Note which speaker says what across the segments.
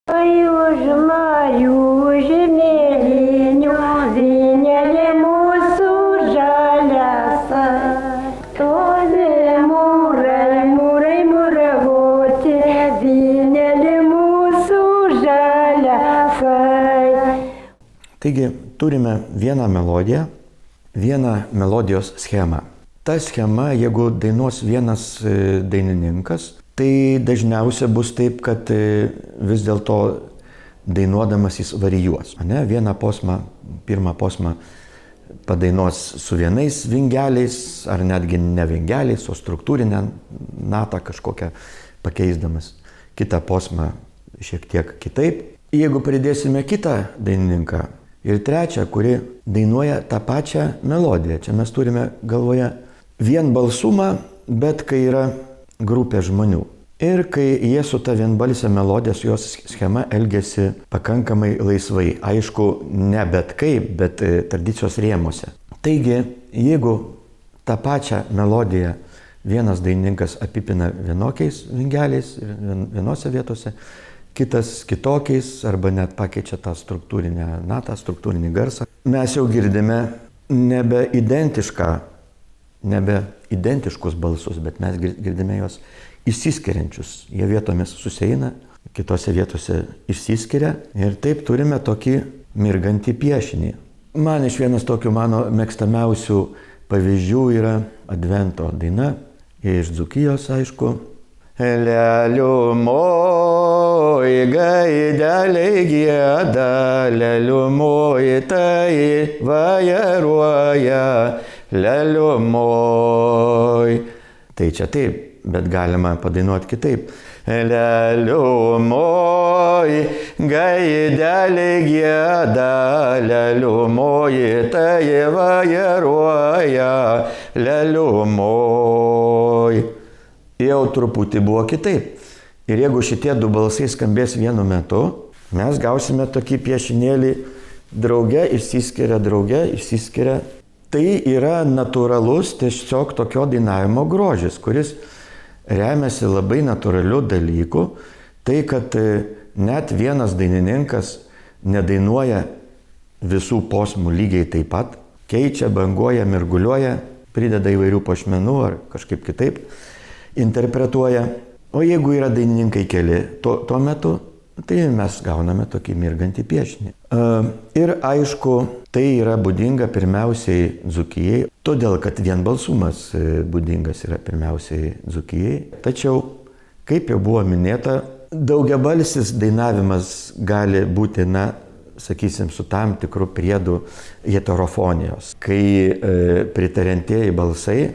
Speaker 1: Už marių žemėlinių vynelė mūsų žalias. Stovi mūrai, mūrai mūravoti, vynelė mūsų žalias.
Speaker 2: Taigi turime vieną melodiją, vieną melodijos schemą. Ta schema, jeigu dainuos vienas dainininkas, tai dažniausiai bus taip, kad vis dėlto dainuodamas jis varijuos. Vieną posmą, pirmą posmą padainuos su vienais vingeliais, ar netgi ne vingeliais, o struktūrinę natą kažkokią pakeisdamas. Kitą posmą šiek tiek kitaip. Jeigu pridėsime kitą dainininką ir trečią, kuri dainuoja tą pačią melodiją, čia mes turime galvoje vienbalsumą, bet kai yra grupė žmonių. Ir kai jie su ta vienbalsė melodija, su jos schema elgiasi pakankamai laisvai. Aišku, ne bet kaip, bet tradicijos rėmuose. Taigi, jeigu tą pačią melodiją vienas dainininkas apipina vienokiais vingeliais vienose vietose, kitas kitokiais, arba net pakeičia tą struktūrinę natą, struktūrinį garsą, mes jau girdime nebe identiškus balsus, bet mes girdime juos išsiskiriančius. Jie vietomis susieina, kitose vietose išsiskiria ir taip turime tokį mirgantį piešinį. Man iš vienas tokių mano mėgstamiausių pavyzdžių yra Advento daina, iš Dzūkijos, aišku. Leliumoj gaideliai gieda, leliumoj tai vajaruoja, leliumoj. Tai čia taip, bet galima padainuoti kitaip. Leliumoj gaideliai gieda, leliumoj tai vajaruoja, leliumoj. Jau truputį buvo kitaip. Ir jeigu šitie du balsai skambės vienu metu, mes gausime tokį piešinėlį drauge išsiskiria. Tai yra natūralus tiesiog tokio dainavimo grožis, kuris remiasi labai natūraliu dalyku. Tai, kad net vienas dainininkas nedainuoja visų posmų lygiai taip pat, keičia, banguoja, mirguliuoja, prideda įvairių puošmenų ar kažkaip kitaip interpretuoja. O jeigu yra dainininkai keli tuo metu, tai mes gauname tokį mirgantį piešinį. Ir aišku, tai yra būdinga pirmiausiai Dzūkijai, todėl kad vienbalsumas būdingas yra pirmiausiai Dzūkijai. Tačiau, kaip jau buvo minėta, daugiabalsis dainavimas gali būti, sakysim, su tam tikru priedu heterofonijos, kai pritariantieji balsai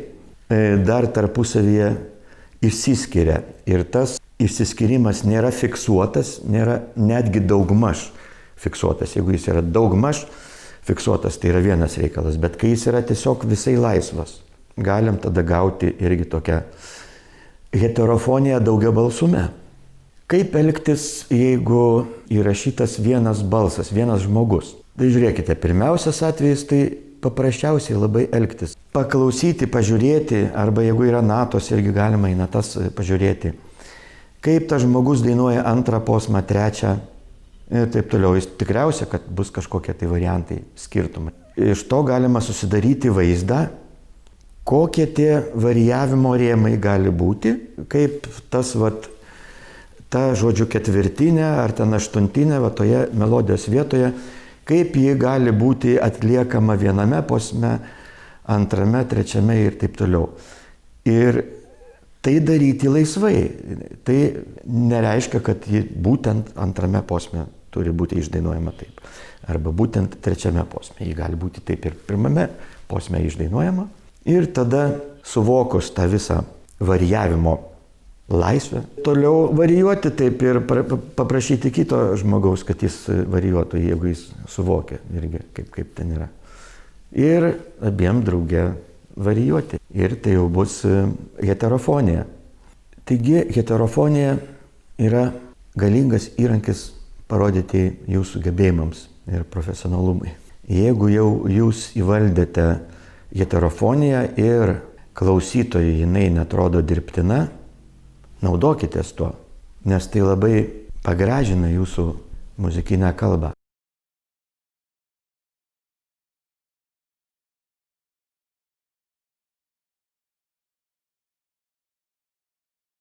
Speaker 2: dar tarpusavyje išsiskiria ir tas išsiskyrimas nėra fiksuotas, nėra netgi daugmaž fiksuotas. Jeigu jis yra daugmaž fiksuotas, tai yra vienas reikalas, bet kai jis yra tiesiog visai laisvas, galim tada gauti irgi tokią heterofoniją daugiabalsume. Kaip elgtis, jeigu įrašytas vienas balsas, vienas žmogus? Tai žiūrėkite, pirmiausias atvejis tai paprasčiausiai labai elgtis. Paklausyti, pažiūrėti, arba jeigu yra natos, irgi galima į natas pažiūrėti. Kaip tas žmogus dainuoja antrą posmą, trečią ir taip toliau. Jis tikriausia, kad bus kažkokie tai variantai, skirtumai. Iš to galima susidaryti vaizdą, kokie tie varijavimo rėmai gali būti, kaip tas ta žodžiu ketvirtinė ar ten aštuntinė toje melodijos vietoje, kaip ji gali būti atliekama viename posme, antrame, trečiame ir taip toliau. Ir tai daryti laisvai. Tai nereiškia, kad ji būtent antrame posme turi būti išdainuojama taip. Arba būtent trečiame posme. Ji gali būti taip ir pirmame posme išdainuojama. Ir tada suvokus tą visą varijavimo laisvę, toliau varijuoti taip ir paprašyti kito žmogaus, kad jis varijuotų, jeigu jis suvokia irgi, kaip ten yra. Ir abiem drauge varijuoti. Ir tai jau bus heterofonija. Taigi heterofonija yra galingas įrankis parodyti jūsų gebėjimams ir profesionalumui. Jeigu jau jūs įvaldėte heterofoniją ir klausytojui jinai netrodo dirbtina, naudokitės tuo, nes tai labai pagražina jūsų muzikinę kalbą.